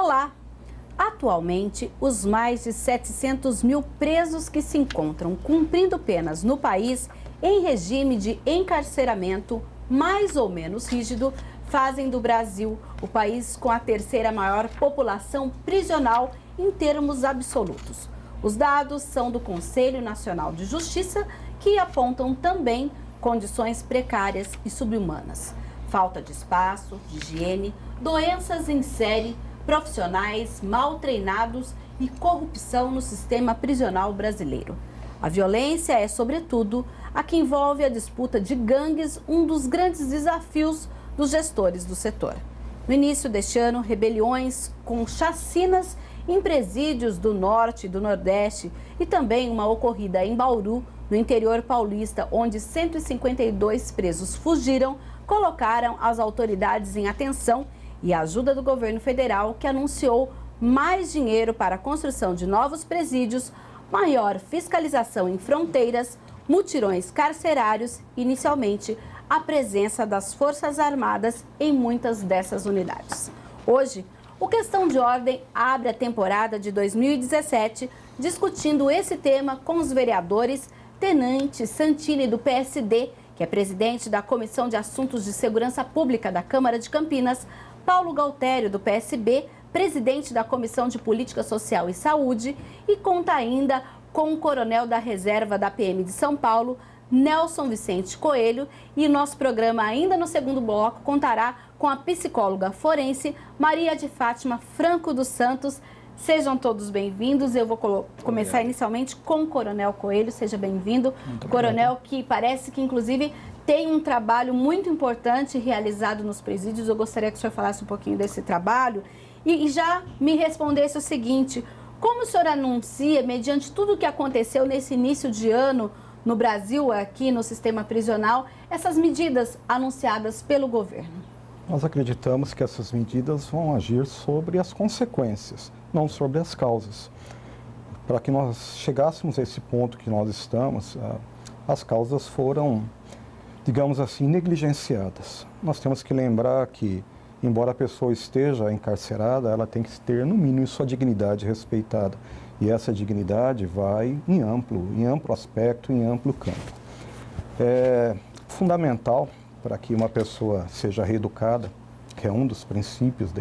Olá! Atualmente, os mais de 700 mil presos que se encontram cumprindo penas no país em regime de encarceramento mais ou menos rígido fazem do Brasil o país com a terceira maior população prisional em termos absolutos. Os dados são do Conselho Nacional de Justiça, que apontam também condições precárias e subhumanas. Falta de espaço, de higiene, doenças em série, profissionais mal treinados e corrupção no sistema prisional brasileiro. A violência é, sobretudo, a que envolve a disputa de gangues, um dos grandes desafios dos gestores do setor. No início deste ano, rebeliões com chacinas em presídios do Norte e do Nordeste e também uma ocorrida em Bauru, no interior paulista, onde 152 presos fugiram, colocaram as autoridades em atenção e a ajuda do governo federal, que anunciou mais dinheiro para a construção de novos presídios, maior fiscalização em fronteiras, mutirões carcerários e, inicialmente, a presença das Forças Armadas em muitas dessas unidades. Hoje, o Questão de Ordem abre a temporada de 2017 discutindo esse tema com os vereadores Tenente Santini, do PSD, que é presidente da Comissão de Assuntos de Segurança Pública da Câmara de Campinas, Paulo Galtério, do PSB, presidente da Comissão de Política Social e Saúde, e conta ainda com o coronel da reserva da PM de São Paulo, Nelson Vicente Coelho, e nosso programa, ainda no segundo bloco, contará com a psicóloga forense Maria de Fátima Franco dos Santos. Sejam todos bem-vindos. Eu vou começar inicialmente com o coronel Coelho. Seja bem-vindo. Coronel, que parece que, inclusive, tem um trabalho muito importante realizado nos presídios. Eu gostaria que o senhor falasse um pouquinho desse trabalho e já me respondesse o seguinte: como o senhor anuncia, mediante tudo o que aconteceu nesse início de ano no Brasil, aqui no sistema prisional, essas medidas anunciadas pelo governo? Nós acreditamos que essas medidas vão agir sobre as consequências, não sobre as causas. Para que nós chegássemos a esse ponto que nós estamos, as causas foram, digamos assim, negligenciadas. Nós temos que lembrar que, embora a pessoa esteja encarcerada, ela tem que ter, no mínimo, sua dignidade respeitada. E essa dignidade vai em amplo aspecto, em amplo campo. É fundamental para que uma pessoa seja reeducada, que é um dos princípios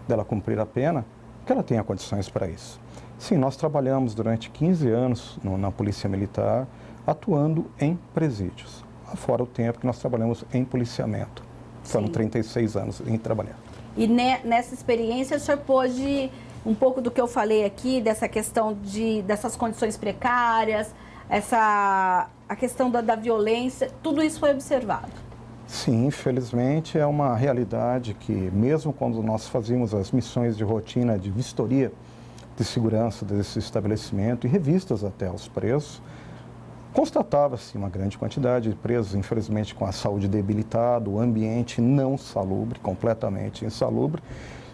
dela cumprir a pena, que ela tenha condições para isso. Sim, nós trabalhamos durante 15 anos na Polícia Militar, atuando em presídios, fora o tempo que nós trabalhamos em policiamento. Foram 36 anos em trabalhar. E nessa experiência, o senhor pôde, um pouco do que eu falei aqui, dessa questão dessas condições precárias, a questão da violência, tudo isso foi observado? Sim, infelizmente é uma realidade que, mesmo quando nós fazíamos as missões de rotina de vistoria de segurança desse estabelecimento e revistas até aos presos, constatava-se uma grande quantidade de presos, infelizmente, com a saúde debilitada, o ambiente não salubre, completamente insalubre,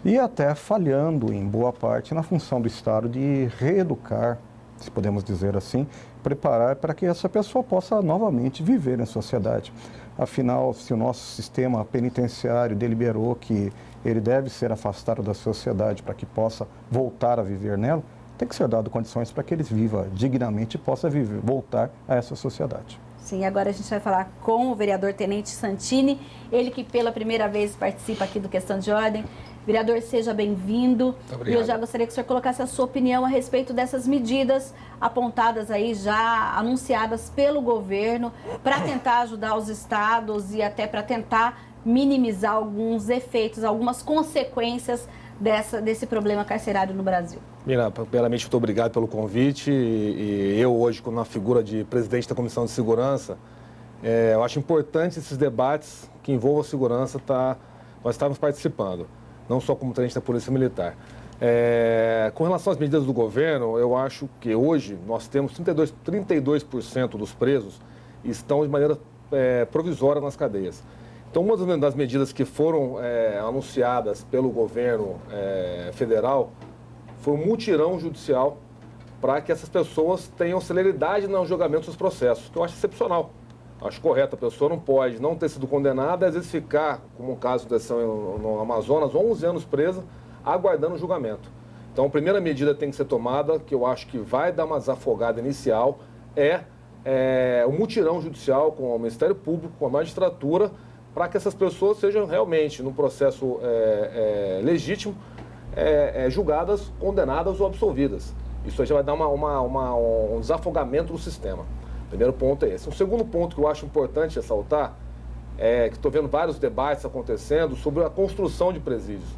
e até falhando, em boa parte, na função do Estado de reeducar, se podemos dizer assim, preparar para que essa pessoa possa novamente viver em sociedade. Afinal, se o nosso sistema penitenciário deliberou que ele deve ser afastado da sociedade para que possa voltar a viver nela, tem que ser dado condições para que ele viva dignamente e possa voltar a essa sociedade. Sim, agora a gente vai falar com o vereador Tenente Santini, ele que pela primeira vez participa aqui do Questão de Ordem. Vereador, seja bem-vindo. E eu já gostaria que o senhor colocasse a sua opinião a respeito dessas medidas apontadas aí, já anunciadas pelo governo, para tentar ajudar os estados e até para tentar minimizar alguns efeitos, algumas consequências desse problema carcerário no Brasil. Mira, primeiramente, muito obrigado pelo convite. E eu hoje, na figura de presidente da Comissão de Segurança, eu acho importante esses debates que envolvam a segurança, nós estamos participando, não só como tenente da Polícia Militar. Com relação às medidas do governo, eu acho que hoje nós temos 32% dos presos estão de maneira provisória nas cadeias. Então, uma das medidas que foram anunciadas pelo governo federal foi um mutirão judicial para que essas pessoas tenham celeridade no julgamento dos processos, que eu acho excepcional. Acho correto, a pessoa não pode não ter sido condenada, às vezes ficar, como um caso aconteceu no Amazonas, 11 anos presa, aguardando o julgamento. Então, a primeira medida tem que ser tomada, que eu acho que vai dar uma desafogada inicial, o mutirão judicial com o Ministério Público, com a magistratura, para que essas pessoas sejam realmente, num processo legítimo, julgadas, condenadas ou absolvidas. Isso aí já vai dar um desafogamento do sistema. O primeiro ponto é esse. Um segundo ponto que eu acho importante ressaltar que estou vendo vários debates acontecendo sobre a construção de presídios.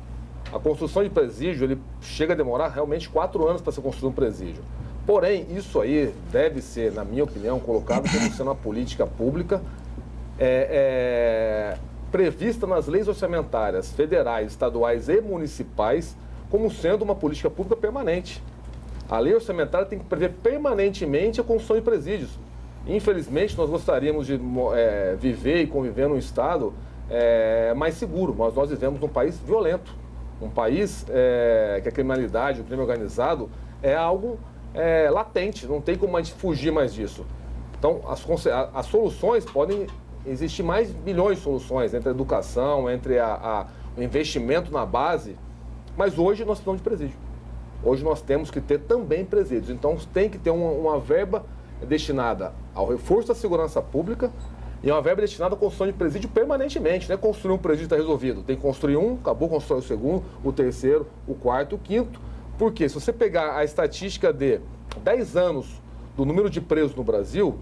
A construção de presídio, ele chega a demorar realmente 4 anos para ser construído um presídio. Porém, isso aí deve ser, na minha opinião, colocado como sendo uma política pública prevista nas leis orçamentárias federais, estaduais e municipais como sendo uma política pública permanente. A lei orçamentária tem que prever permanentemente a construção de presídios. Infelizmente, nós gostaríamos de viver e conviver num estado mais seguro, mas nós vivemos num país violento, um país que a criminalidade, o crime organizado é algo latente, não tem como a gente fugir mais disso. Então, as soluções podem existir mais milhões de soluções, entre a educação, entre o investimento na base, mas hoje nós precisamos de presídio. Hoje nós temos que ter também presídios, então tem que ter uma verba destinada ao reforço da segurança pública e uma verba destinada à construção de presídio permanentemente. Não é construir um presídio e está resolvido. Tem que construir acabou construir o segundo, o terceiro, o quarto e o quinto. Porque se você pegar a estatística de 10 anos do número de presos no Brasil,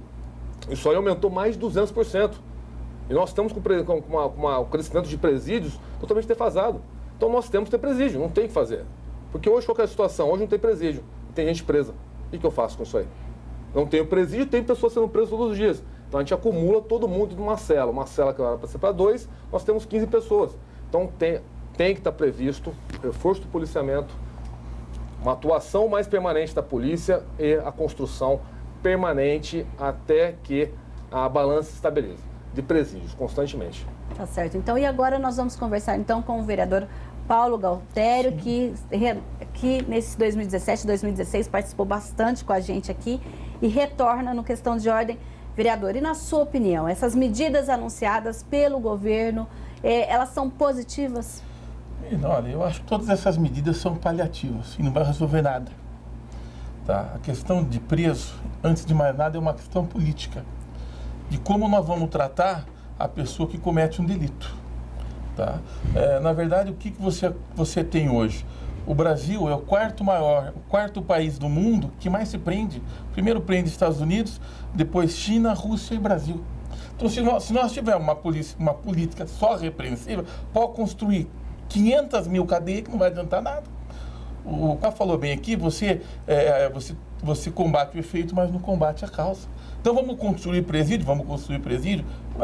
isso aí aumentou mais de 200%. E nós estamos com um crescimento de presídios totalmente defasado. Então nós temos que ter presídio, não tem o que fazer. Porque hoje qual é a situação? Hoje não tem presídio, tem gente presa. O que eu faço com isso aí? Não tenho presídio, tem pessoas sendo presas todos os dias. Então a gente acumula todo mundo numa cela. Uma cela que era para ser para 2, nós temos 15 pessoas. Então tem que estar previsto reforço do policiamento, uma atuação mais permanente da polícia e a construção permanente até que a balança se estabeleça, de presídios, constantemente. Tá certo. Então, e agora nós vamos conversar então com o vereador Paulo Galtério, que nesse 2017, 2016 participou bastante com a gente aqui e retorna no Questão de Ordem. Vereador, e na sua opinião, essas medidas anunciadas pelo governo, elas são positivas? Olha, eu acho que todas essas medidas são paliativas e não vai resolver nada. Tá? A questão de preso, antes de mais nada, é uma questão política. De como nós vamos tratar a pessoa que comete um delito. Tá? Na verdade, o que você tem hoje? O Brasil é o quarto país do mundo que mais se prende. Primeiro prende Estados Unidos, depois China, Rússia e Brasil. Então, se nós tivermos uma política só repreensiva, pode construir 500 mil cadeias que não vai adiantar nada. O Cá falou bem aqui, você combate o efeito, mas não combate a causa. Então vamos construir presídio, vai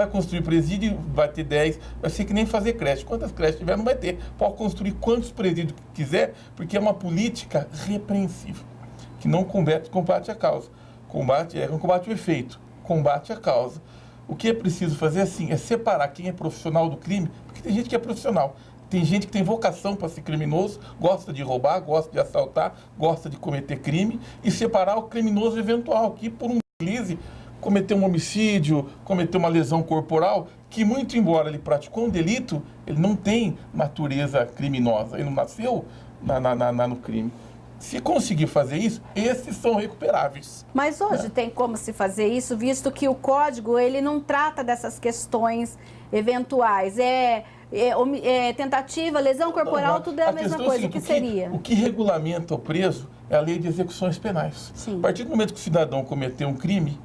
construir presídio, vai ter 10, vai ser que nem fazer creche. Quantas creches tiver, não vai ter. Pode construir quantos presídios quiser, porque é uma política repreensiva, que não combate a causa. Não combate o efeito, combate a causa. O que é preciso fazer assim, é separar quem é profissional do crime, porque tem gente que é profissional. Tem gente que tem vocação para ser criminoso, gosta de roubar, gosta de assaltar, gosta de cometer crime, e separar o criminoso eventual, que por um deslize cometeu um homicídio, cometeu uma lesão corporal, que muito embora ele praticou um delito, ele não tem natureza criminosa, ele não nasceu no crime. Se conseguir fazer isso, esses são recuperáveis. Mas hoje tem como se fazer isso, visto que o Código ele não trata dessas questões eventuais. Tentativa, lesão corporal, tudo é a mesma coisa. O que seria? O que regulamenta o preso é a lei de execuções penais. Sim. A partir do momento que o cidadão cometeu um crime,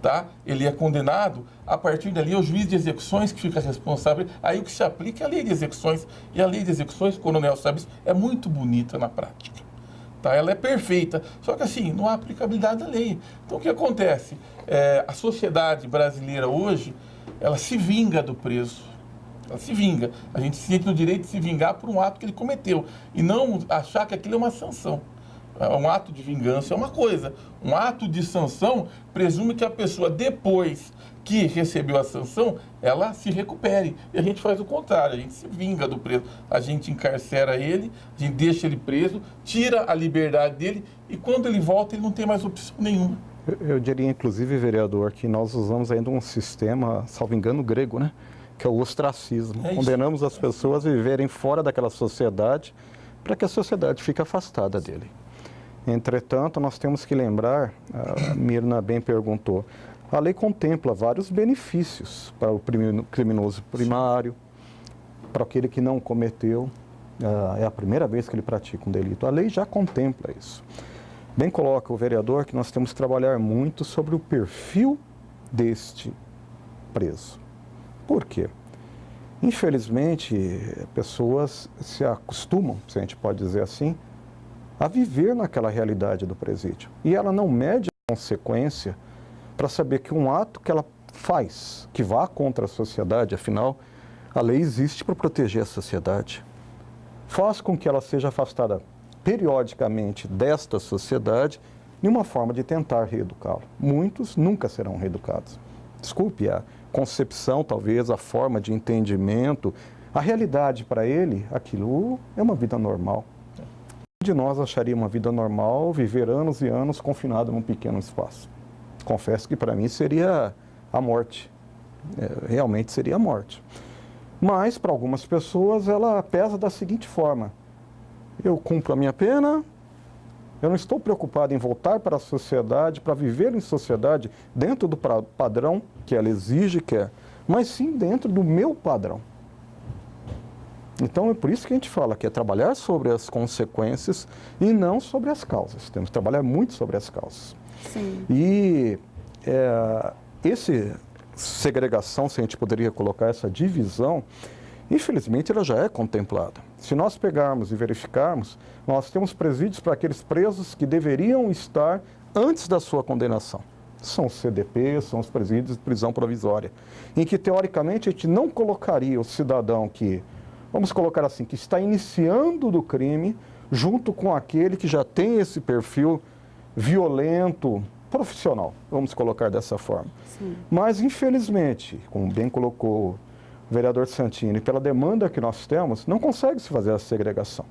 tá? Ele é condenado, a partir dali é o juiz de execuções que fica responsável. Aí o que se aplica é a lei de execuções. E a lei de execuções, o coronel sabe isso, é muito bonita na prática. Tá? Ela é perfeita, só que assim, não há aplicabilidade da lei. Então o que acontece? A sociedade brasileira hoje, ela se vinga do preso. Ela se vinga. A gente se sente no direito de se vingar por um ato que ele cometeu. E não achar que aquilo é uma sanção. Um ato de vingança é uma coisa. Um ato de sanção presume que a pessoa, depois que recebeu a sanção, ela se recupere. E a gente faz o contrário, a gente se vinga do preso. A gente encarcera ele, a gente deixa ele preso, tira a liberdade dele e quando ele volta ele não tem mais opção nenhuma. Eu diria, inclusive, vereador, que nós usamos ainda um sistema, salvo engano, grego, né? Que é o ostracismo. Condenamos as pessoas a viverem fora daquela sociedade, para que a sociedade fique afastada dele. Entretanto, nós temos que lembrar, a Mirna bem perguntou, a lei contempla vários benefícios para o criminoso primário, para aquele que não cometeu, é a primeira vez que ele pratica um delito. A lei já contempla isso. Bem coloca o vereador que nós temos que trabalhar muito sobre o perfil deste preso. Por quê? Infelizmente, pessoas se acostumam, se a gente pode dizer assim, a viver naquela realidade do presídio. E ela não mede a consequência para saber que um ato que ela faz, que vá contra a sociedade, afinal, a lei existe para proteger a sociedade, faz com que ela seja afastada periodicamente desta sociedade de uma forma de tentar reeducá-lo. Muitos nunca serão reeducados. Desculpe a concepção, talvez, a forma de entendimento, a realidade para ele, aquilo é uma vida normal. De nós acharia uma vida normal viver anos e anos confinado num pequeno espaço. Confesso que para mim seria a morte, realmente seria a morte. Mas para algumas pessoas ela pesa da seguinte forma: eu cumpro a minha pena, eu não estou preocupado em voltar para a sociedade, para viver em sociedade dentro do padrão que ela exige, quer, mas sim dentro do meu padrão. Então é por isso que a gente fala que é trabalhar sobre as consequências e não sobre as causas. Temos que trabalhar muito sobre as causas. Sim. E essa segregação, se a gente poderia colocar essa divisão, infelizmente ela já é contemplada. Se nós pegarmos e verificarmos, nós temos presídios para aqueles presos que deveriam estar antes da sua condenação. São os CDP, são os presídios de prisão provisória, em que teoricamente a gente não colocaria o cidadão que, vamos colocar assim, que está iniciando do crime, junto com aquele que já tem esse perfil violento, profissional, vamos colocar dessa forma. Sim. Mas, infelizmente, como bem colocou o vereador Santini, pela demanda que nós temos, não consegue se fazer a segregação.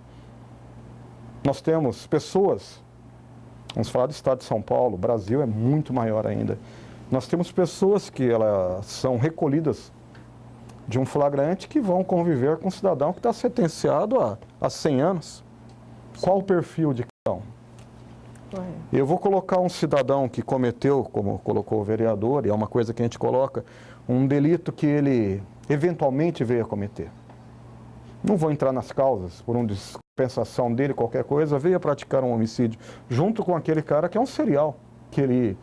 Nós temos pessoas, vamos falar do estado de São Paulo, o Brasil é muito maior ainda. Nós temos pessoas que elas são recolhidas de um flagrante que vão conviver com um cidadão que está sentenciado a 100 anos. Qual o perfil de cada um? Eu vou colocar um cidadão que cometeu, como colocou o vereador, e é uma coisa que a gente coloca, um delito que ele eventualmente veio a cometer. Não vou entrar nas causas, por uma dispensação dele, qualquer coisa, veio a praticar um homicídio, junto com aquele cara que é um serial, que ele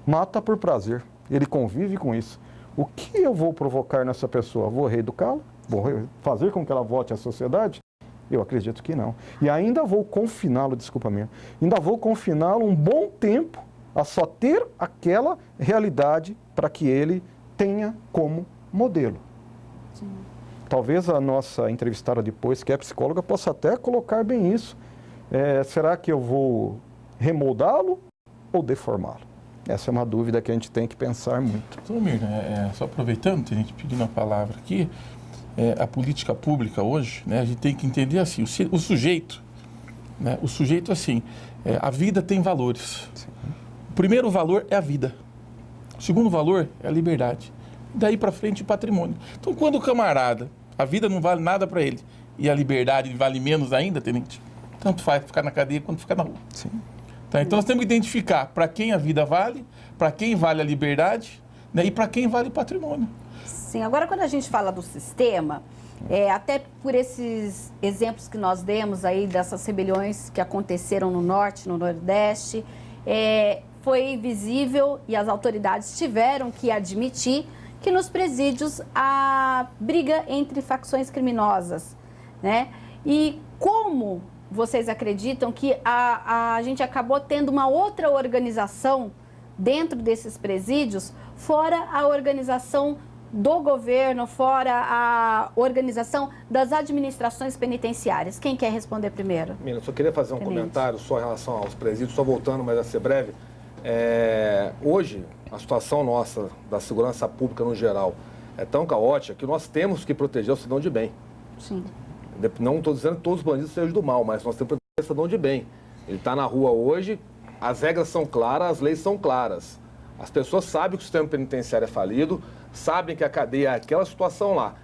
mata por prazer, ele convive com isso. O que eu vou provocar nessa pessoa? Vou reeducá-la? Vou fazer com que ela volte à sociedade? Eu acredito que não. E ainda vou confiná-lo, ainda vou confiná-lo um bom tempo a só ter aquela realidade para que ele tenha como modelo. Sim. Talvez a nossa entrevistada depois, que é psicóloga, possa até colocar bem isso. Será que eu vou remoldá-lo ou deformá-lo? Essa é uma dúvida que a gente tem que pensar muito. Então, Mirna, só aproveitando, tem gente pedindo a palavra aqui, a política pública hoje, né, a gente tem que entender assim, o sujeito, né, assim, a vida tem valores. Sim. O primeiro valor é a vida. O segundo valor é a liberdade. Daí para frente o patrimônio. Então, quando o camarada, a vida não vale nada para ele e a liberdade vale menos ainda, tenente, tanto faz ficar na cadeia quanto ficar na rua. Sim. Tá? Então, nós temos que identificar para quem a vida vale, para quem vale a liberdade, né, e para quem vale o patrimônio. Sim, agora quando a gente fala do sistema, até por esses exemplos que nós demos aí dessas rebeliões que aconteceram no Norte, no Nordeste, foi visível e as autoridades tiveram que admitir que nos presídios há briga entre facções criminosas, né? E como vocês acreditam que a gente acabou tendo uma outra organização dentro desses presídios, fora a organização do governo, fora a organização das administrações penitenciárias? Quem quer responder primeiro? Mina, só queria fazer um comentário só em relação aos presídios, só voltando, mas a ser breve. Hoje, a situação nossa da segurança pública no geral é tão caótica que nós temos que proteger o cidadão de bem. Sim. Não estou dizendo que todos os bandidos sejam do mal, mas nós temos que proteger o cidadão de bem. Ele está na rua hoje, as regras são claras, as leis são claras. As pessoas sabem que o sistema penitenciário é falido, sabem que a cadeia é aquela situação lá.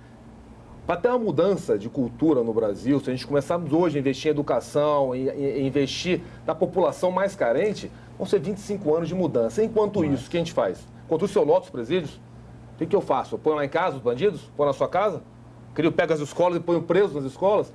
Para ter uma mudança de cultura no Brasil, se a gente começarmos hoje a investir em educação, em investir na população mais carente, vão ser 25 anos de mudança. Enquanto isso, o que a gente faz? Enquanto isso eu loto os presídios, o que eu faço? Eu ponho lá em casa os bandidos? Ponho na sua casa? Eu pego as escolas e ponho presos nas escolas?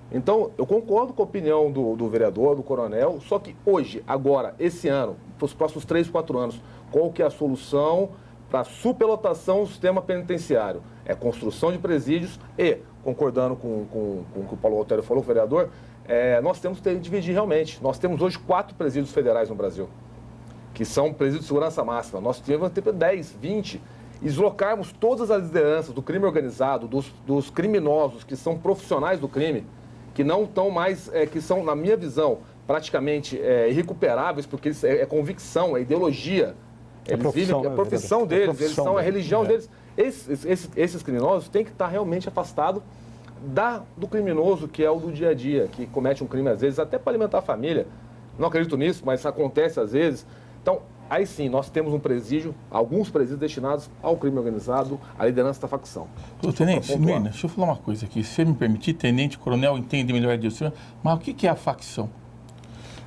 Então, eu concordo com a opinião do vereador, do coronel, só que hoje, agora, esse ano, para os próximos 3, 4 anos, qual que é a solução para a superlotação do sistema penitenciário? É construção de presídios e, concordando com o que o Paulo Otero falou, o vereador, nós temos que dividir realmente. Nós temos hoje 4 presídios federais no Brasil, que são presídios de segurança máxima. Nós temos 10, 20. E deslocarmos todas as lideranças do crime organizado, dos criminosos que são profissionais do crime, que não estão mais, que são, na minha visão, praticamente irrecuperáveis, porque é convicção, é ideologia. Eles vivem, é a profissão deles, eles são a religião deles. Esses criminosos têm que estar realmente afastados do criminoso, que é o do dia a dia, que comete um crime às vezes até para alimentar a família. Não acredito nisso, mas acontece às vezes. Então, aí sim, nós temos um presídio, alguns presídios destinados ao crime organizado, à liderança da facção. Tenente, Mirna, deixa eu falar uma coisa aqui. Se você me permitir, tenente, coronel, entende melhor disso, mas o que é a facção?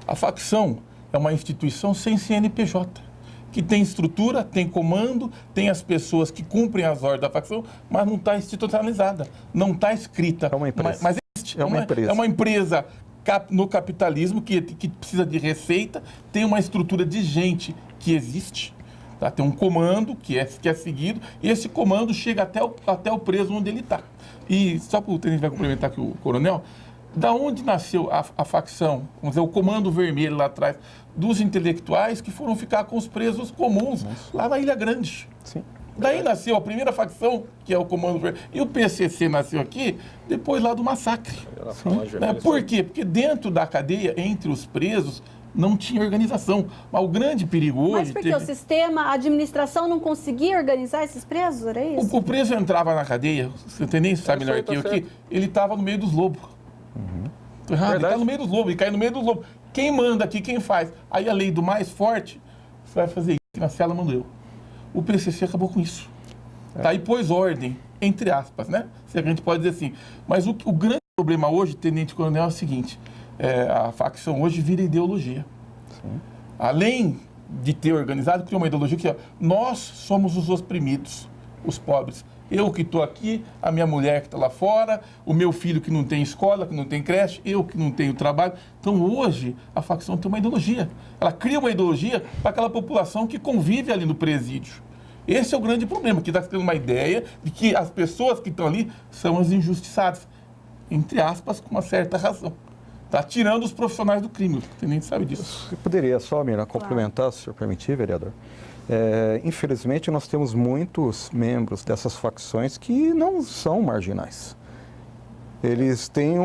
A facção é uma instituição sem CNPJ, que tem estrutura, tem comando, tem as pessoas que cumprem as ordens da facção, mas não está institucionalizada, não está escrita. É uma empresa. Mas existe. É uma empresa no capitalismo que precisa de receita, tem uma estrutura de gente que existe, tá? Tem um comando que é seguido, e esse comando chega até o preso onde ele está. E só para o tenente vai complementar aqui o coronel, da onde nasceu a facção, vamos dizer, o comando vermelho lá atrás, dos intelectuais que foram ficar com os presos comuns, lá na Ilha Grande. Sim. Daí nasceu a primeira facção, que é o Comando Vermelho. E o PCC nasceu aqui, depois lá do massacre. Por quê? Porque dentro da cadeia, entre os presos, não tinha organização. Mas o grande perigo hoje... Mas porque o sistema, a administração não conseguia organizar esses presos, era isso? O preso entrava na cadeia, você nem sabe melhor que eu aqui, ele estava no meio dos lobos. Ele está no meio dos lobos, ele cai no meio dos lobos. Quem manda aqui, quem faz? Aí a lei do mais forte, você vai fazer isso, na cela mando eu. O PCC acabou com isso. Tá? E pôs ordem, entre aspas, né? Se a gente pode dizer assim. Mas o grande problema hoje, tenente coronel, é o seguinte: a facção hoje vira ideologia. Sim. Além de ter organizado, criou uma ideologia que nós somos os oprimidos, os pobres. Eu que estou aqui, a minha mulher que está lá fora, o meu filho que não tem escola, que não tem creche, eu que não tenho trabalho. Então hoje a facção tem uma ideologia. Ela cria uma ideologia para aquela população que convive ali no presídio. Esse é o grande problema, que está tendo uma ideia de que as pessoas que estão ali são as injustiçadas, entre aspas, com uma certa razão. Está tirando os profissionais do crime, o tenente sabe disso. Eu poderia só, Mira, complementar, se o senhor permitir, vereador. Infelizmente, nós temos muitos membros dessas facções que não são marginais. Eles têm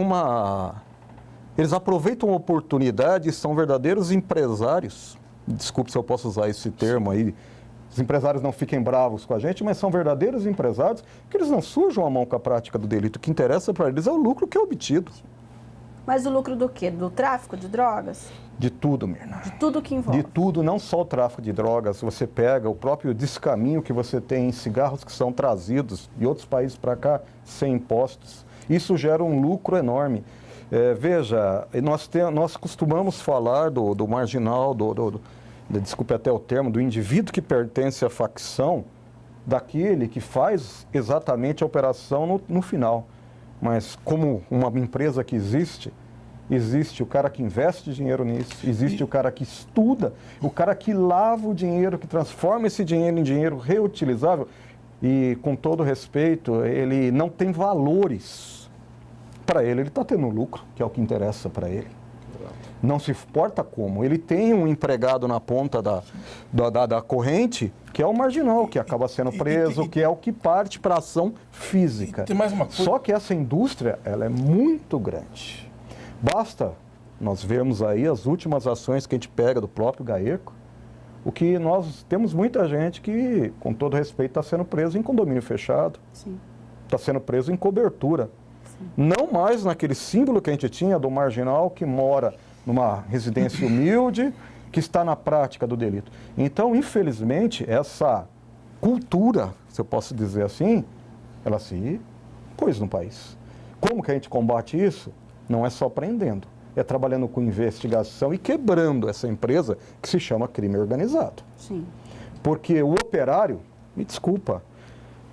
Eles aproveitam a oportunidade e são verdadeiros empresários. Desculpe se eu posso usar esse termo aí. Os empresários não fiquem bravos com a gente, mas são verdadeiros empresários que eles não sujam a mão com a prática do delito. O que interessa para eles é o lucro que é obtido. Mas o lucro do quê? Do tráfico de drogas? De tudo, Mirna. De tudo que envolve? De tudo, não só o tráfico de drogas. Você pega o próprio descaminho que você tem em cigarros que são trazidos de outros países para cá sem impostos. Isso gera um lucro enorme. Veja, nós costumamos falar do marginal, desculpe até o termo, do indivíduo que pertence à facção, daquele que faz exatamente a operação no final. Mas como uma empresa que existe o cara que investe dinheiro nisso, existe o cara que estuda, o cara que lava o dinheiro, que transforma esse dinheiro em dinheiro reutilizável e, com todo respeito, ele não tem valores. Para ele está tendo lucro, que é o que interessa para ele. Não se importa como. Ele tem um empregado na ponta da corrente, que é o marginal, que acaba sendo preso, que é o que parte para a ação física. Tem mais uma coisa. Só que essa indústria, ela é muito grande. Basta nós vermos aí as últimas ações que a gente pega do próprio GAECO, o que nós temos muita gente que, com todo respeito, está sendo preso em condomínio fechado, está sendo preso em cobertura. Sim. Não mais naquele símbolo que a gente tinha do marginal que mora numa residência humilde, que está na prática do delito. Então, infelizmente, essa cultura, se eu posso dizer assim, ela se coisas no país. Como que a gente combate isso? Não é só prendendo, é trabalhando com investigação e quebrando essa empresa que se chama crime organizado. Sim. Porque o operário, me desculpa,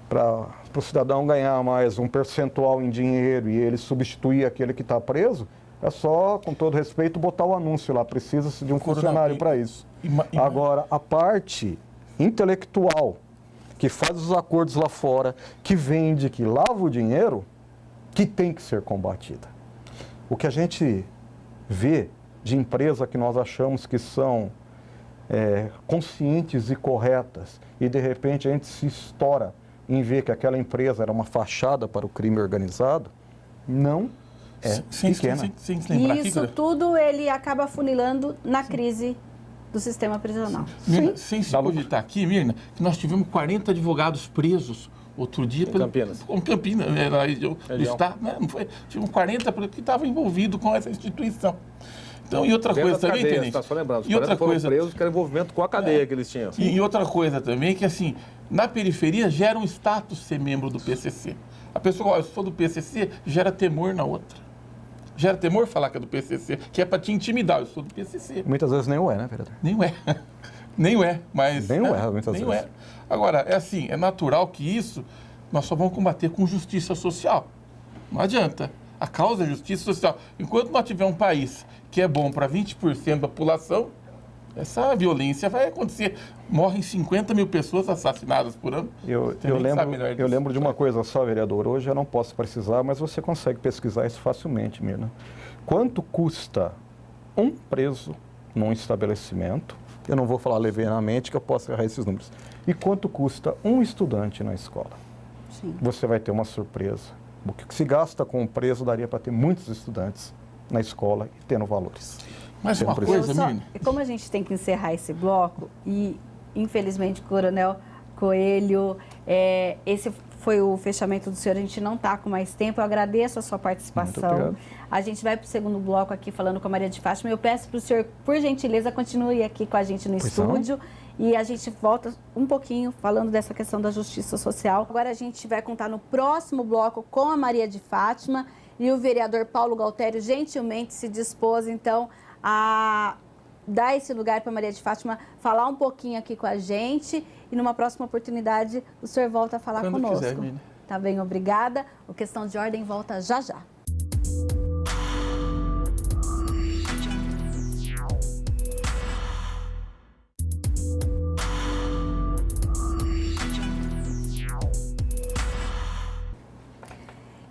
para o cidadão ganhar mais um percentual em dinheiro e ele substituir aquele que está preso, é só, com todo respeito, botar o anúncio lá, precisa-se de um funcionário para isso. Agora, a parte intelectual, que faz os acordos lá fora, que vende, que lava o dinheiro, que tem que ser combatida. O que a gente vê de empresa que nós achamos que são conscientes e corretas, e de repente a gente se estoura em ver que aquela empresa era uma fachada para o crime organizado, não é pequena. E isso tudo ele acaba funilando na crise do sistema prisional. Mirna, sem se cogitar aqui, Mirna, que nós tivemos 40 advogados presos outro dia. Campinas. Com Campinas, do Estado, né? Não foi? Tivemos 40 que estavam envolvidos com essa instituição. Então, e outra coisa também, Tenente. Tá só lembrando, os e outra coisa presos que era envolvimento com a cadeia que eles tinham. E outra coisa também, que assim, na periferia gera um status ser membro do PCC. A pessoa, eu sou do PCC, gera temor na outra. Gera temor falar que é do PCC, que é para te intimidar, eu sou do PCC. Muitas vezes nem o é, né, vereador? Nem o é. Nem o é, mas... Nem o é, muitas nem vezes. O é. Agora, é assim, é natural que isso nós só vamos combater com justiça social. Não adianta. A causa é justiça social. Enquanto nós tivermos um país que é bom para 20% da população, essa violência vai acontecer. Morrem 50 mil pessoas assassinadas por ano. Eu lembro de uma coisa só, vereador. Hoje eu não posso precisar, mas você consegue pesquisar isso facilmente, Mirna. Quanto custa um preso num estabelecimento? Eu não vou falar levianamente que eu posso errar esses números. E quanto custa um estudante na escola? Sim. Você vai ter uma surpresa. O que se gasta com o preso daria para ter muitos estudantes na escola e tendo valores. Mas uma coisa, Mirna... Como a gente tem que encerrar esse bloco, e infelizmente, Coronel Coelho, esse foi o fechamento do senhor, a gente não está com mais tempo, eu agradeço a sua participação. A gente vai para o segundo bloco aqui falando com a Maria de Fátima, eu peço para o senhor, por gentileza, continue aqui com a gente no estúdio. E a gente volta um pouquinho falando dessa questão da justiça social. Agora a gente vai contar no próximo bloco com a Maria de Fátima, e o vereador Paulo Galtério gentilmente se dispôs, então, a dar esse lugar para a Maria de Fátima falar um pouquinho aqui com a gente, e numa próxima oportunidade o senhor volta a falar conosco. Quiser, Mirna. Tá bem, obrigada. O Questão de Ordem volta já já.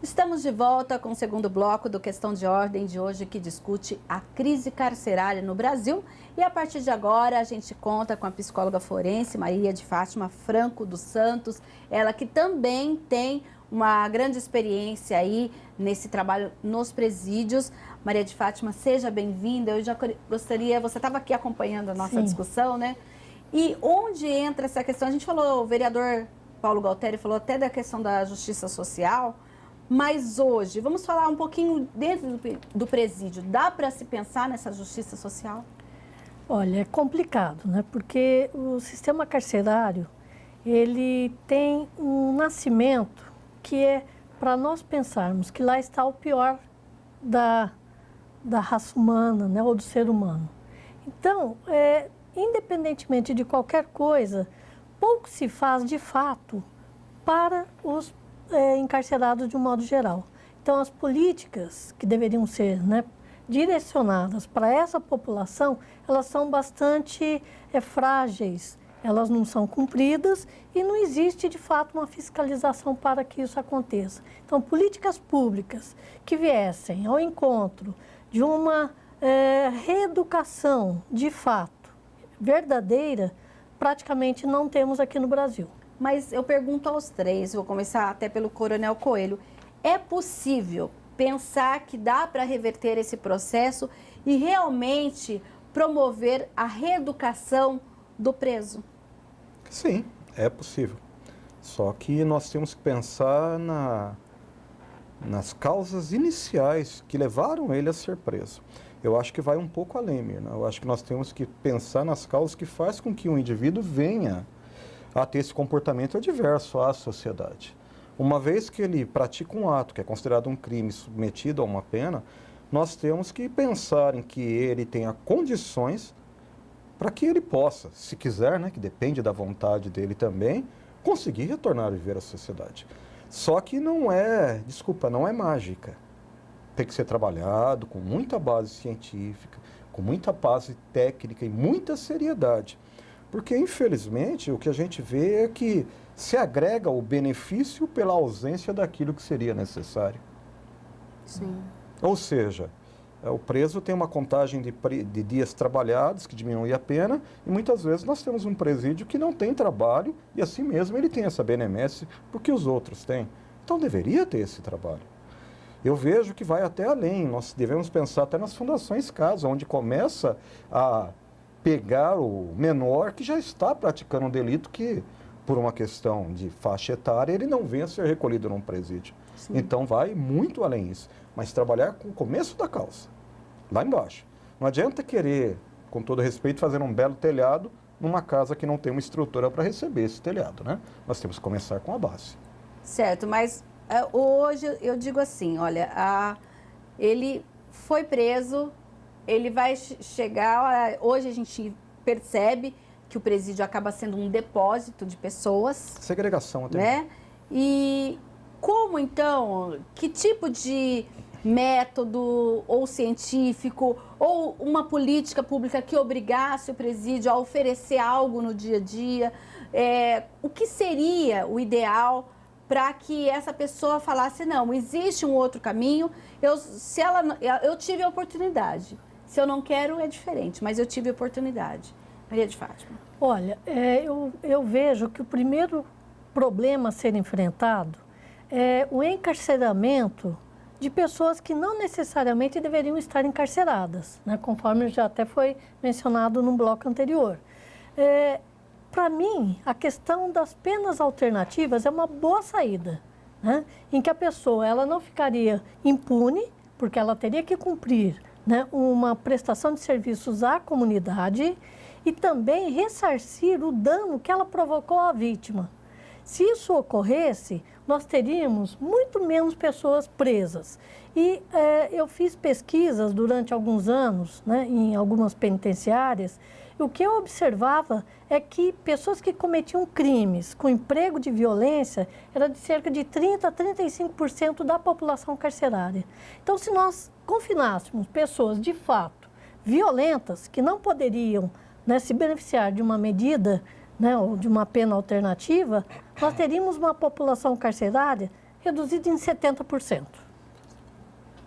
Estamos de volta com o segundo bloco do Questão de Ordem de hoje, que discute a crise carcerária no Brasil. E a partir de agora a gente conta com a psicóloga forense Maria de Fátima Franco dos Santos, ela que também tem uma grande experiência aí nesse trabalho nos presídios. Maria de Fátima, seja bem-vinda. Eu já gostaria, você estava aqui acompanhando a nossa discussão, né? E onde entra essa questão? A gente falou, o vereador Paulo Galtério falou até da questão da justiça social. Mas hoje, vamos falar um pouquinho dentro do presídio. Dá para se pensar nessa justiça social? Olha, é complicado, né? Porque o sistema carcerário, ele tem um nascimento que é para nós pensarmos que lá está o pior da raça humana, né? Ou do ser humano. Então, independentemente de qualquer coisa, pouco se faz de fato para os encarcerados de um modo geral. Então, as políticas que deveriam ser, né, direcionadas para essa população, elas são bastante frágeis, elas não são cumpridas e não existe, de fato, uma fiscalização para que isso aconteça. Então, políticas públicas que viessem ao encontro de uma reeducação, de fato, verdadeira, praticamente não temos aqui no Brasil. Mas eu pergunto aos três, vou começar até pelo Coronel Coelho, é possível pensar que dá para reverter esse processo e realmente promover a reeducação do preso? Sim, é possível. Só que nós temos que pensar nas causas iniciais que levaram ele a ser preso. Eu acho que vai um pouco além, Mirna. Eu acho que nós temos que pensar nas causas que faz com que um indivíduo venha a ter esse comportamento adverso à sociedade. Uma vez que ele pratica um ato que é considerado um crime submetido a uma pena, nós temos que pensar em que ele tenha condições para que ele possa, se quiser, né, que depende da vontade dele também, conseguir retornar a viver à sociedade. Só que não é, desculpa, não é mágica. Tem que ser trabalhado com muita base científica, com muita base técnica e muita seriedade. Porque, infelizmente, o que a gente vê é que se agrega o benefício pela ausência daquilo que seria necessário. Sim. Ou seja, o preso tem uma contagem de dias trabalhados que diminui a pena e muitas vezes nós temos um presídio que não tem trabalho e assim mesmo ele tem essa benemércia porque os outros têm. Então deveria ter esse trabalho. Eu vejo que vai até além, nós devemos pensar até nas fundações Casa, onde começa a pegar o menor que já está praticando um delito que, por uma questão de faixa etária, ele não venha a ser recolhido num presídio. Sim. Então vai muito além disso, mas trabalhar com o começo da causa, lá embaixo. Não adianta querer, com todo respeito, fazer um belo telhado numa casa que não tem uma estrutura para receber esse telhado, né? Nós temos que começar com a base. Certo, mas hoje eu digo assim, olha, ele foi preso, ele vai chegar, hoje a gente percebe que o presídio acaba sendo um depósito de pessoas. Segregação até. Né? E como então, que tipo de método ou científico ou uma política pública que obrigasse o presídio a oferecer algo no dia a dia, o que seria o ideal para que essa pessoa falasse, não, existe um outro caminho, eu tive a oportunidade. Se eu não quero, é diferente, mas eu tive a oportunidade. Maria de Fátima. Olha, eu vejo que o primeiro problema a ser enfrentado é o encarceramento de pessoas que não necessariamente deveriam estar encarceradas, né, conforme já até foi mencionado no bloco anterior. Para mim, a questão das penas alternativas é uma boa saída, né, em que a pessoa ela não ficaria impune, porque ela teria que cumprir, né, uma prestação de serviços à comunidade e também ressarcir o dano que ela provocou à vítima. Se isso ocorresse, nós teríamos muito menos pessoas presas. E eu fiz pesquisas durante alguns anos, né, em algumas penitenciárias, e o que eu observava é que pessoas que cometiam crimes com emprego de violência era de cerca de 30% a 35% da população carcerária. Então, se nós confinássemos pessoas de fato violentas, que não poderiam, né, se beneficiar de uma medida, né, ou de uma pena alternativa, nós teríamos uma população carcerária reduzida em 70%.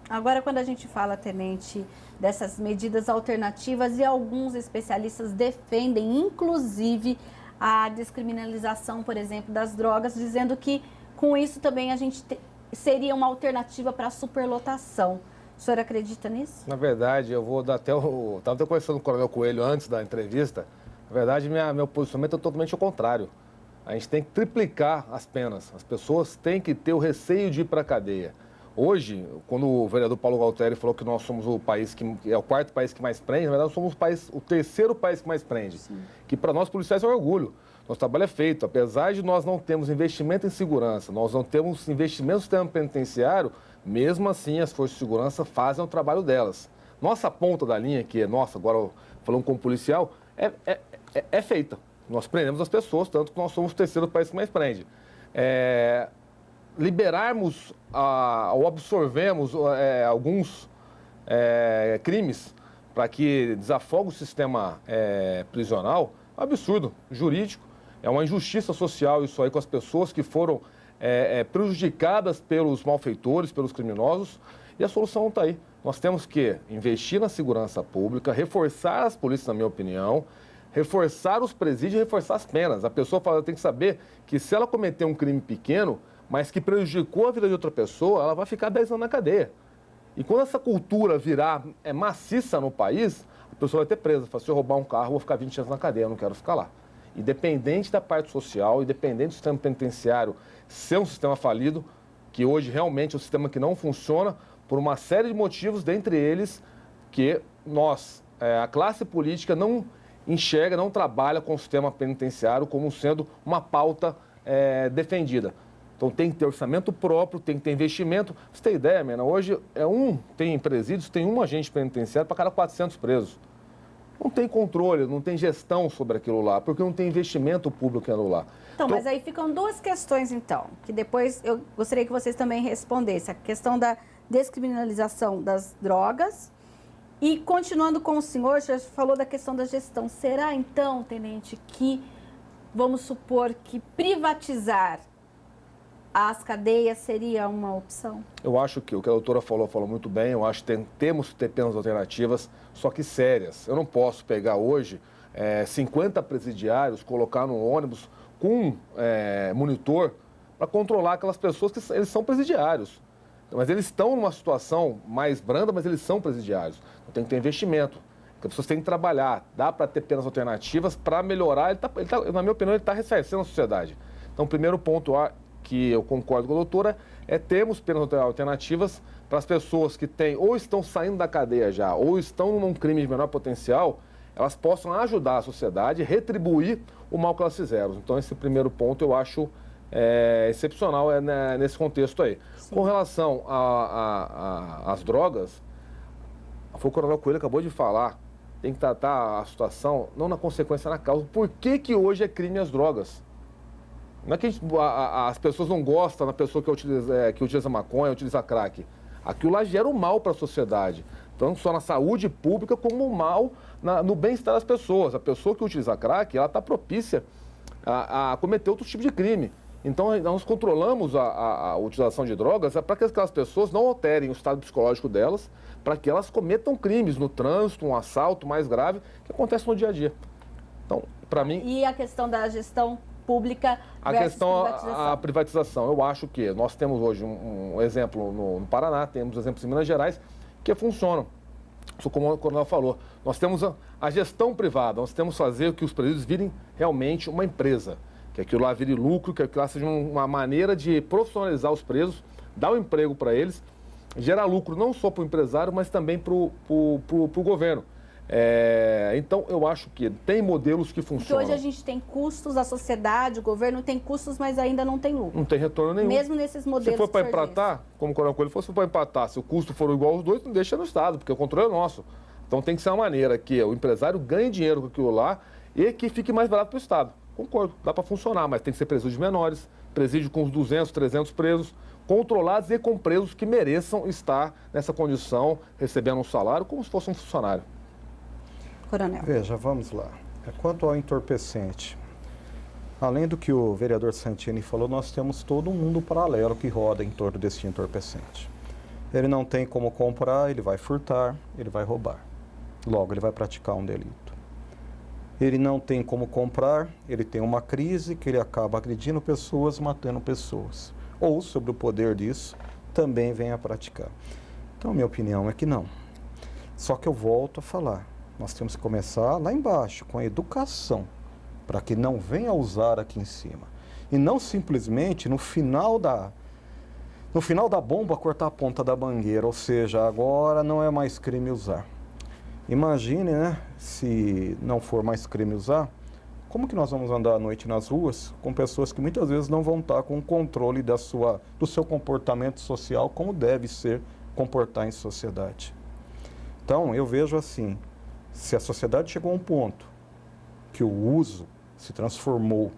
Agora, quando a gente fala, tenente, dessas medidas alternativas, e alguns especialistas defendem, inclusive, a descriminalização, por exemplo, das drogas, dizendo que com isso também a gente seria uma alternativa para a superlotação. O senhor acredita nisso? Na verdade, eu vou dar até o... Estava até conversando com o Coronel Coelho antes da entrevista. Na verdade, meu posicionamento é totalmente ao contrário. A gente tem que triplicar as penas. As pessoas têm que ter o receio de ir para a cadeia. Hoje, quando o vereador Paulo Galtieri falou que nós somos o país que é o quarto país que mais prende, na verdade, nós somos o terceiro país que mais prende. Sim. Que para nós policiais é um orgulho. Nosso trabalho é feito. Apesar de nós não termos investimento em segurança, nós não temos investimento no sistema penitenciário, mesmo assim as forças de segurança fazem o trabalho delas. Nossa ponta da linha, que é nossa, agora falando como policial, é feita. Nós prendemos as pessoas, tanto que nós somos o terceiro país que mais prende. Liberarmos ou absorvemos alguns crimes para que desafogue o sistema prisional é um absurdo jurídico, é uma injustiça social isso aí com as pessoas que foram prejudicadas pelos malfeitores, pelos criminosos, e a solução está aí. Nós temos que investir na segurança pública, reforçar as polícias, na minha opinião, reforçar os presídios e reforçar as penas. A pessoa tem que saber que se ela cometer um crime pequeno, mas que prejudicou a vida de outra pessoa, ela vai ficar 10 anos na cadeia. E quando essa cultura virar maciça no país, a pessoa vai ter presa. Se eu roubar um carro, eu vou ficar 20 anos na cadeia, eu não quero ficar lá. Independente da parte social, independente do sistema penitenciário ser um sistema falido, que hoje realmente é um sistema que não funciona por uma série de motivos, dentre eles que nós, a classe política, não enxerga, não trabalha com o sistema penitenciário como sendo uma pauta defendida. Então tem que ter orçamento próprio, tem que ter investimento. Pra você tem ideia, Mena? Hoje tem presídios, tem um agente penitenciário para cada 400 presos. Não tem controle, não tem gestão sobre aquilo lá, porque não tem investimento público aquilo lá. Então, mas aí ficam duas questões, então, que depois eu gostaria que vocês também respondessem. A questão da descriminalização das drogas e, continuando com o senhor, já falou da questão da gestão. Será, então, tenente, que, vamos supor, que privatizar as cadeias seria uma opção? Eu acho que o que a doutora falou muito bem. Eu acho que temos que ter penas alternativas, só que sérias. Eu não posso pegar hoje 50 presidiários, colocar no ônibus com monitor para controlar aquelas pessoas que eles são presidiários. Mas eles estão numa situação mais branda, mas eles são presidiários. Então tem que ter investimento. As pessoas têm que trabalhar. Dá para ter penas alternativas para melhorar. Na minha opinião, ele está ressarcendo a sociedade. Então, o primeiro ponto que eu concordo com a doutora é termos penas alternativas para as pessoas que ou estão saindo da cadeia já, ou estão num crime de menor potencial, elas possam ajudar a sociedade, retribuir o mal que elas fizeram. Então, esse primeiro ponto eu acho excepcional nesse contexto aí. Sim. Com relação às drogas, o Coronel Coelho acabou de falar, tem que tratar a situação não na consequência, na causa. Por que hoje é crime as drogas? Não é que as pessoas não gostam da pessoa que utiliza maconha, utiliza crack. Aquilo lá gera um mal para a sociedade. Tanto só na saúde pública como um mal no bem-estar das pessoas. A pessoa que utiliza crack, ela está propícia a cometer outro tipo de crime. Então, nós controlamos a utilização de drogas para que aquelas pessoas não alterem o estado psicológico delas, para que elas cometam crimes no trânsito, um assalto mais grave, que acontece no dia a dia. Então, para mim... E a questão da gestão pública versus a privatização. Eu acho que nós temos hoje um exemplo no Paraná, temos exemplos em Minas Gerais, que funcionam. Isso como o Coronel falou. Nós temos a gestão privada, nós temos que fazer que os presídios virem realmente uma empresa. Que aquilo lá vire lucro, que aquilo lá seja uma maneira de profissionalizar os presos, dar um emprego para eles, gerar lucro não só para o empresário, mas também para o governo. Então, eu acho que tem modelos que funcionam. Porque hoje a gente tem custos, a sociedade, o governo tem custos, mas ainda não tem lucro. Não tem retorno nenhum. Mesmo nesses modelos. Se for para empatar, como o Coronel Coelho falou, se for para empatar, se o custo for igual aos dois, não deixa no Estado, porque o controle é nosso. Então, tem que ser uma maneira que o empresário ganhe dinheiro com aquilo lá e que fique mais barato para o Estado. Concordo, dá para funcionar, mas tem que ser presídios menores, presídio com uns 200, 300 presos, controlados e com presos que mereçam estar nessa condição, recebendo um salário como se fosse um funcionário. Coronel. Veja, vamos lá. Quanto ao entorpecente, além do que o vereador Santini falou, nós temos todo um mundo paralelo que roda em torno desse entorpecente. Ele não tem como comprar, ele vai furtar, ele vai roubar. Logo, ele vai praticar um delito. Ele não tem como comprar, ele tem uma crise que ele acaba agredindo pessoas, matando pessoas. Ou, sobre o poder disso, também vem a praticar. Então, minha opinião é que não. Só que eu volto a falar, nós temos que começar lá embaixo, com a educação, para que não venha a usar aqui em cima. E não simplesmente no final da bomba cortar a ponta da mangueira, ou seja, agora não é mais crime usar. Imagine, né, se não for mais crime usar, como que nós vamos andar à noite nas ruas com pessoas que muitas vezes não vão estar com o controle do seu comportamento social como deve ser comportar em sociedade. Então, eu vejo assim, se a sociedade chegou a um ponto que o uso se transformou,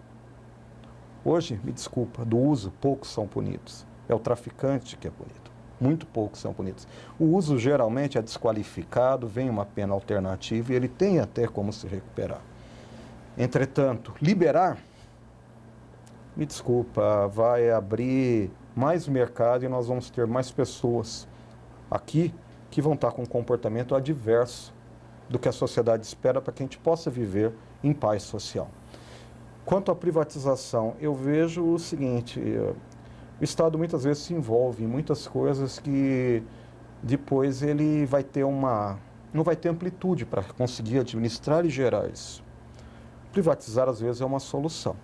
hoje, me desculpa, do uso poucos são punidos, é o traficante que é punido. Muito poucos são punidos. O uso geralmente é desqualificado, vem uma pena alternativa e ele tem até como se recuperar. Entretanto, liberar, me desculpa, vai abrir mais mercado e nós vamos ter mais pessoas aqui que vão estar com um comportamento adverso do que a sociedade espera para que a gente possa viver em paz social. Quanto à privatização, eu vejo o seguinte... O Estado muitas vezes se envolve em muitas coisas que depois ele vai ter não vai ter amplitude para conseguir administrar e gerar isso. Privatizar às vezes é uma solução.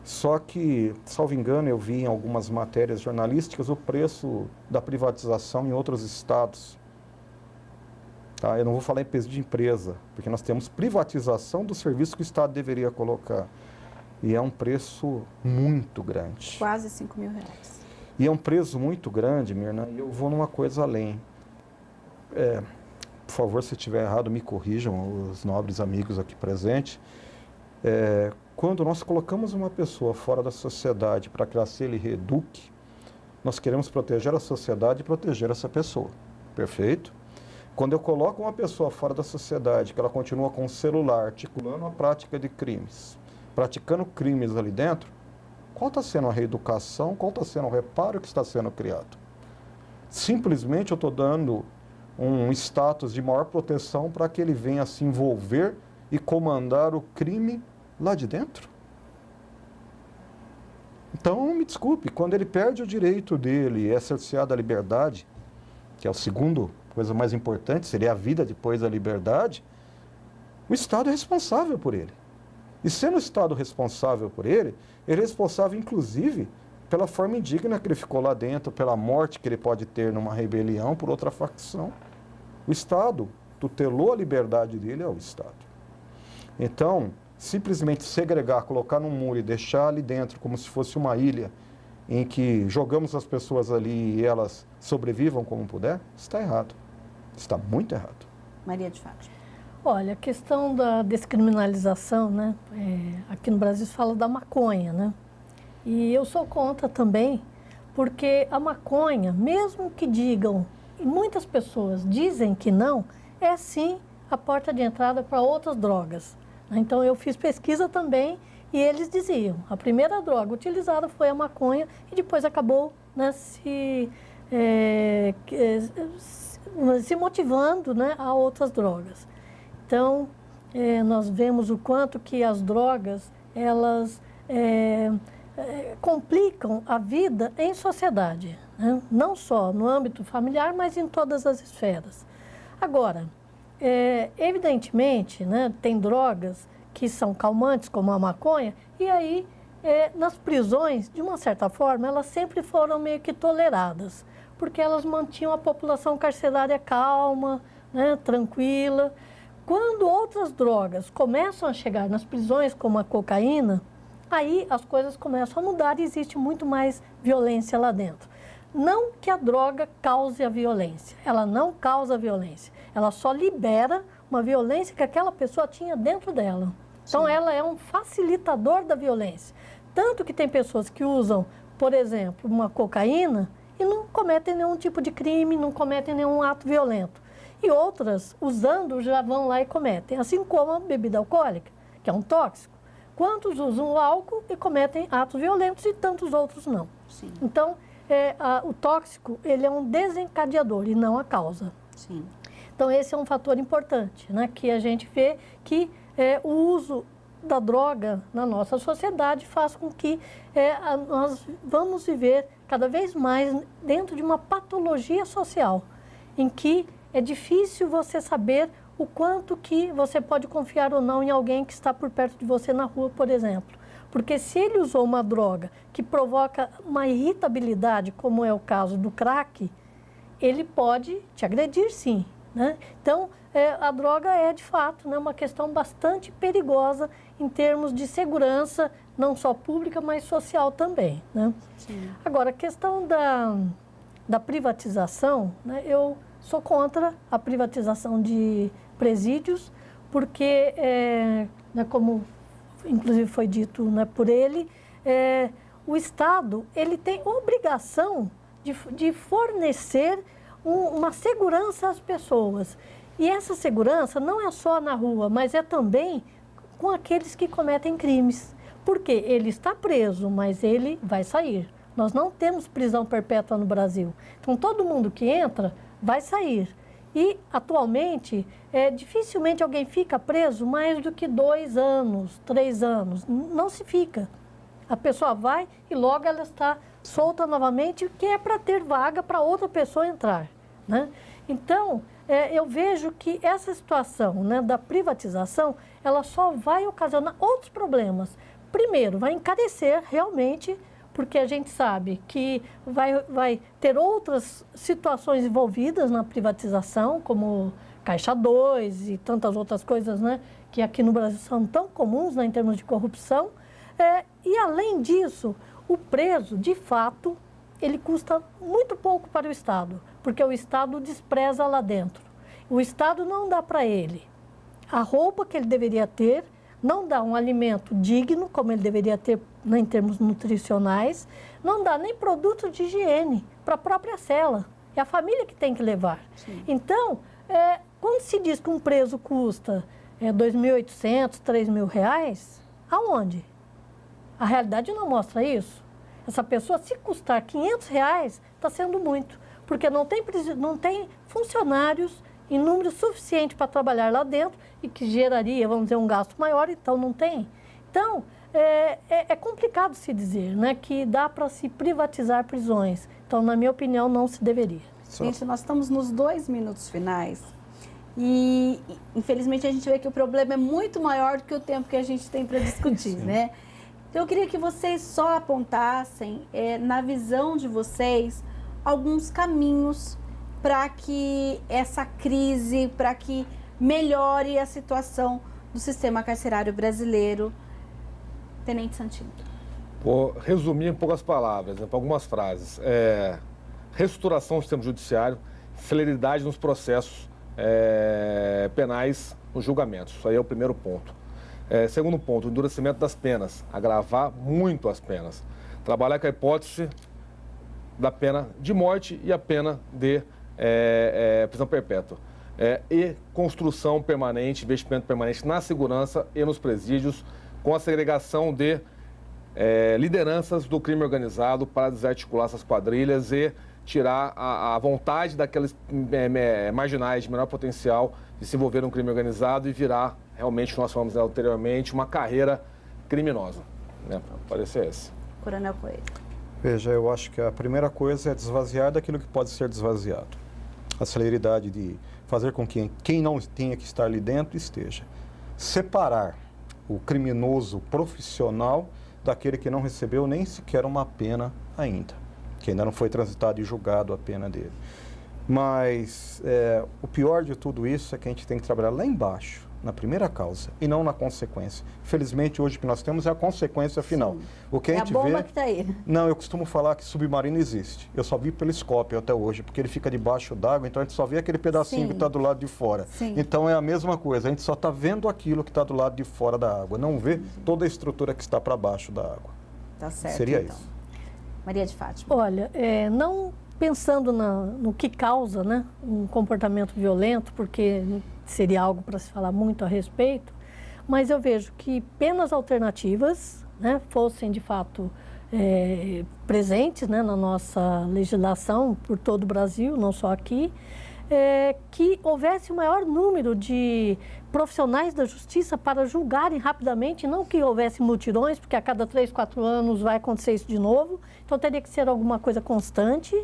Só que, salvo engano, eu vi em algumas matérias jornalísticas o preço da privatização em outros estados. Tá? Eu não vou falar em peso de empresa, porque nós temos privatização do serviço que o Estado deveria colocar. E é um preço muito grande. Quase R$5.000. E é um preço muito grande, Mirna, e eu vou numa coisa além. Por favor, se estiver errado, me corrijam os nobres amigos aqui presentes. Quando nós colocamos uma pessoa fora da sociedade para que ela se reeduque, nós queremos proteger a sociedade e proteger essa pessoa. Perfeito? Quando eu coloco uma pessoa fora da sociedade, que ela continua com o celular, articulando a prática de crimes, praticando crimes ali dentro, qual está sendo a reeducação, qual está sendo o reparo que está sendo criado? Simplesmente eu estou dando um status de maior proteção para que ele venha se envolver e comandar o crime lá de dentro? Então, me desculpe, quando ele perde o direito dele, é cerceada a liberdade, que é a segunda coisa mais importante, seria a vida depois da liberdade, o Estado é responsável por ele. E sendo o Estado responsável por ele, ele é responsável, inclusive, pela forma indigna que ele ficou lá dentro, pela morte que ele pode ter numa rebelião por outra facção. O Estado tutelou a liberdade dele, é o Estado. Então, simplesmente segregar, colocar num muro e deixar ali dentro como se fosse uma ilha em que jogamos as pessoas ali e elas sobrevivam como puder, está errado. Está muito errado. Maria de Fátima. Olha, a questão da descriminalização, né? Aqui no Brasil se fala da maconha, né? E eu sou contra também, porque a maconha, mesmo que digam, e muitas pessoas dizem que não, é sim a porta de entrada para outras drogas. Então eu fiz pesquisa também e eles diziam, a primeira droga utilizada foi a maconha e depois acabou, né, se motivando, né, a outras drogas. Então, nós vemos o quanto que as drogas, elas complicam a vida em sociedade, né? Não só no âmbito familiar, mas em todas as esferas. Agora, evidentemente, né, tem drogas que são calmantes, como a maconha, e aí, nas prisões, de uma certa forma, elas sempre foram meio que toleradas, porque elas mantinham a população carcerária calma, né, tranquila. Quando outras drogas começam a chegar nas prisões, como a cocaína, aí as coisas começam a mudar e existe muito mais violência lá dentro. Não que a droga cause a violência, ela não causa violência, ela só libera uma violência que aquela pessoa tinha dentro dela. Então, ela é um facilitador da violência. Tanto que tem pessoas que usam, por exemplo, uma cocaína e não cometem nenhum tipo de crime, não cometem nenhum ato violento. E outras, usando, já vão lá e cometem. Assim como a bebida alcoólica, que é um tóxico. Quantos usam o álcool e cometem atos violentos e tantos outros não. Sim. Então, o tóxico, ele é um desencadeador e não a causa. Sim. Então, esse é um fator importante, né? Que a gente vê que o uso da droga na nossa sociedade faz com que nós vamos viver cada vez mais dentro de uma patologia social, em que é difícil você saber o quanto que você pode confiar ou não em alguém que está por perto de você na rua, por exemplo. Porque se ele usou uma droga que provoca uma irritabilidade, como é o caso do crack, ele pode te agredir, sim, né? Então, a droga é, de fato, né, uma questão bastante perigosa em termos de segurança, não só pública, mas social também, né? Sim. Agora, a questão da privatização, né, eu sou contra a privatização de presídios, porque, né, como inclusive foi dito, né, por ele, o Estado ele tem obrigação de fornecer uma segurança às pessoas. E essa segurança não é só na rua, mas é também com aqueles que cometem crimes. Porque ele está preso, mas ele vai sair. Nós não temos prisão perpétua no Brasil. Então, todo mundo que entra vai sair. E, atualmente, dificilmente alguém fica preso mais do que 2 anos, 3 anos. Não se fica. A pessoa vai e logo ela está solta novamente, que é para ter vaga para outra pessoa entrar, né? Então, eu vejo que essa situação, né, da privatização, ela só vai ocasionar outros problemas. Primeiro, vai encarecer realmente, porque a gente sabe que vai ter outras situações envolvidas na privatização, como Caixa 2 e tantas outras coisas, né, que aqui no Brasil são tão comuns, né, em termos de corrupção. E além disso, o preso, de fato, ele custa muito pouco para o Estado, porque o Estado despreza lá dentro. O Estado não dá para ele a roupa que ele deveria ter, não dá um alimento digno, como ele deveria ter em termos nutricionais, não dá nem produto de higiene para a própria cela. É a família que tem que levar. Sim. Então, quando se diz que um preso custa R$2.800, R$3.000, aonde? A realidade não mostra isso. Essa pessoa, se custar R$500, está sendo muito, porque não tem funcionários em número suficiente para trabalhar lá dentro e que geraria, vamos dizer, um gasto maior, então não tem. Então, é complicado se dizer, né, que dá para se privatizar prisões. Então, na minha opinião, não se deveria. Gente, nós estamos nos 2 minutos finais e, infelizmente, a gente vê que o problema é muito maior do que o tempo que a gente tem para discutir, né? Então, eu queria que vocês só apontassem, na visão de vocês, alguns caminhos para que essa crise, para que melhore a situação do sistema carcerário brasileiro. Tenente Santini. Vou resumir em poucas palavras, em algumas frases. Reestruturação do sistema judiciário, celeridade nos processos penais, nos julgamentos. Isso aí é o primeiro ponto. Segundo ponto, endurecimento das penas, agravar muito as penas. Trabalhar com a hipótese da pena de morte e a pena de prisão perpétua. E construção permanente, investimento permanente na segurança e nos presídios, com a segregação de lideranças do crime organizado para desarticular essas quadrilhas e tirar a vontade daqueles marginais de menor potencial de se envolver no crime organizado e virar realmente, o que nós falamos anteriormente, uma carreira criminosa. Né? Pode ser esse. Coronel Coelho. Veja, eu acho que a primeira coisa é desvaziar daquilo que pode ser desvaziado. A celeridade de fazer com que quem não tenha que estar ali dentro esteja. Separar o criminoso profissional daquele que não recebeu nem sequer uma pena ainda, que ainda não foi transitado e julgado a pena dele. Mas o pior de tudo isso é que a gente tem que trabalhar lá embaixo, na primeira causa, e não na consequência. Felizmente, hoje o que nós temos é a consequência final. Sim. O que a gente bomba vê... que está aí. Não, eu costumo falar que submarino existe. Eu só vi periscópio até hoje, porque ele fica debaixo d'água, então a gente só vê aquele pedacinho que está do lado de fora. Sim. Então é a mesma coisa, a gente só está vendo aquilo que está do lado de fora da água, não vê toda a estrutura que está para baixo da água. Tá certo, Seria então. isso. Maria de Fátima. Olha, não pensando no que causa, né, um comportamento violento, porque seria algo para se falar muito a respeito, mas eu vejo que penas alternativas, né, fossem de fato presentes, né, na nossa legislação por todo o Brasil, não só aqui, que houvesse o maior número de profissionais da justiça para julgarem rapidamente, não que houvesse mutirões, porque a cada 3, 4 anos vai acontecer isso de novo, então teria que ser alguma coisa constante.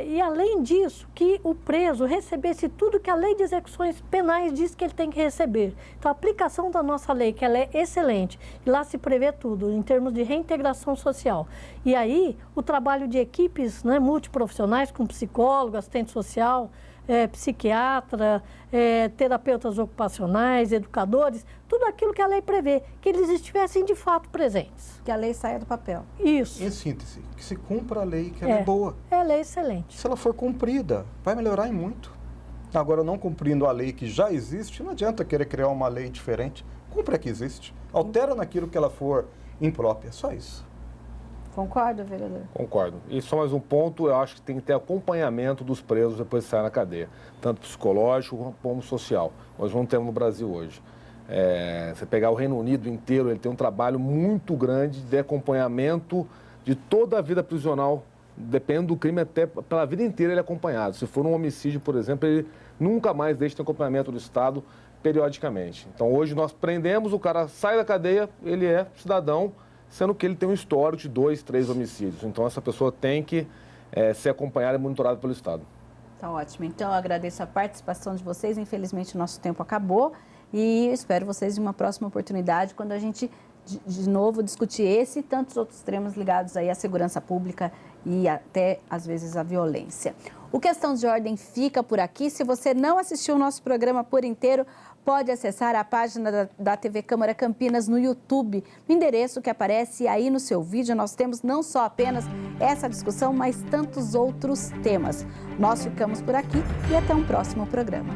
E além disso, que o preso recebesse tudo que a lei de execuções penais diz que ele tem que receber. Então, a aplicação da nossa lei, que ela é excelente, e lá se prevê tudo, em termos de reintegração social. E aí, o trabalho de equipes, né, multiprofissionais, com psicólogo, assistente social, psiquiatra, terapeutas ocupacionais, educadores, tudo aquilo que a lei prevê, que eles estivessem de fato presentes. Que a lei saia do papel. Isso. Em síntese, que se cumpra a lei, que ela é boa. Ela é excelente. Se ela for cumprida, vai melhorar em muito. Agora, não cumprindo a lei que já existe, não adianta querer criar uma lei diferente. Cumpre a que existe. Altera naquilo que ela for imprópria. Só isso. Concorda, vereador? Concordo. E só mais um ponto, eu acho que tem que ter acompanhamento dos presos depois de sair na cadeia, tanto psicológico como social. Nós não temos no Brasil hoje. Você pegar o Reino Unido inteiro, ele tem um trabalho muito grande de acompanhamento de toda a vida prisional. Depende do crime, até pela vida inteira ele é acompanhado. Se for um homicídio, por exemplo, ele nunca mais deixa de ter acompanhamento do Estado periodicamente. Então hoje nós prendemos, o cara sai da cadeia, ele é cidadão, sendo que ele tem um histórico de 2, 3 homicídios. Então, essa pessoa tem que ser acompanhada e monitorada pelo Estado. Tá ótimo. Então, eu agradeço a participação de vocês. Infelizmente, o nosso tempo acabou e espero vocês em uma próxima oportunidade, quando a gente, de novo, discutir esse e tantos outros temas ligados aí à segurança pública e até, às vezes, à violência. O Questão de Ordem fica por aqui. Se você não assistiu o nosso programa por inteiro, pode acessar a página da TV Câmara Campinas no YouTube, no endereço que aparece aí no seu vídeo. Nós temos não só apenas essa discussão, mas tantos outros temas. Nós ficamos por aqui e até um próximo programa.